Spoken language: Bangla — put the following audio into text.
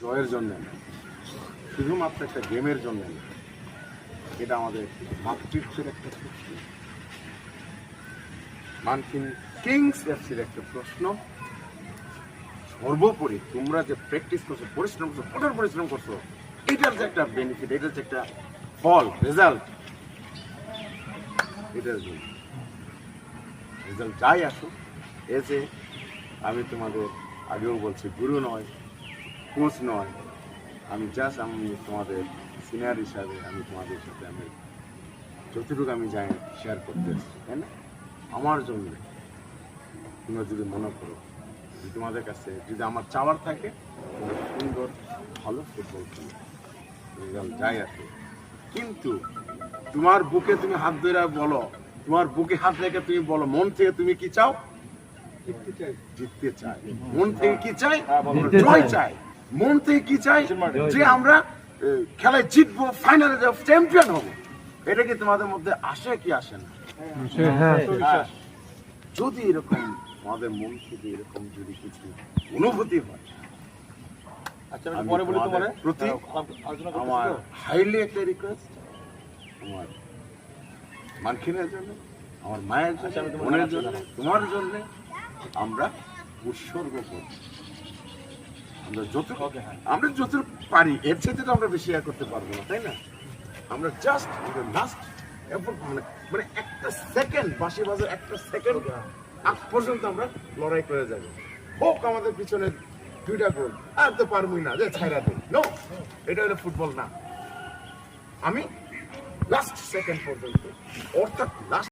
জয়ের জন্য না, শুধুমাত্র একটা গেমের জন্য না, এটা আমাদের মাতৃত্বের একটা প্রশ্ন, মানকিন কিংস এফসির একটা প্রশ্ন। সর্বোপরি তোমরা যে প্র্যাকটিস করছো, পরিশ্রম করছো, কঠোর পরিশ্রম করছো, এটার যে একটা বেনিফিট, এটার যে একটা ফল, রেজাল্ট, এটার জন্য রেজাল্ট যাই আসুক, এসে আমি তোমাদের আগেও বলছি, গুরু নয়, কোচ নয়, আমি জাস্ট আমি তোমাদের সিনিয়র হিসাবে আমি তোমাদের সাথে আমি যতটুকু আমি যাই শেয়ার করতে এসেছি, তাই না? আমার জন্য তোমরা যদি মনে করো যে তোমাদের কাছে যদি আমার চাওয়ার থাকে, সুন্দর ভালো ফুটবল খেলো, রেজাল্ট যাই আসে, কিন্তু তোমার বুকে তুমি হাত ধরে বলো, তোমার বুকে হাত রেখে তুমি বলো, মন থেকে তুমি কি চাও? জিততে চাই। মন থেকে কি চাই? জয় চাই। মন থেকে কি চাই? যে আমরা খেলায় জিতবো, ফাইনালে যাব, চ্যাম্পিয়ন হব। এটা কি তোমাদের মধ্যে আসে কি আসে না? যদি এরকম তোমাদের মন থেকে এরকম যদি কিছু অনুভূতি হয়, প্রতি আমার হাইলি একটা রিকোয়েস্ট, আমার মানখিনের জন্য, আমার মায়ের জন্য, বোনের জন্য, তোমার জন্য আমরা উৎসর্গ করি। আমরা যতটুকু পারি, এর সাথে তো আমরা বেশি করতে পারবো না, তাই না? আমরা জাস্ট লাস্ট মানে একটা সেকেন্ড, বাঁশি বাজার একটা সেকেন্ড আগ পর্যন্ত আমরা লড়াই করে যাবো। হোক আমাদের পিছনে 2টা গোল, আর তো পারবই না, যে ছাইরা দিই, নো, এটা হলো ফুটবল না। আমি লাস্ট সেকেন্ড পর্যন্ত, অর্থাৎ লাস্ট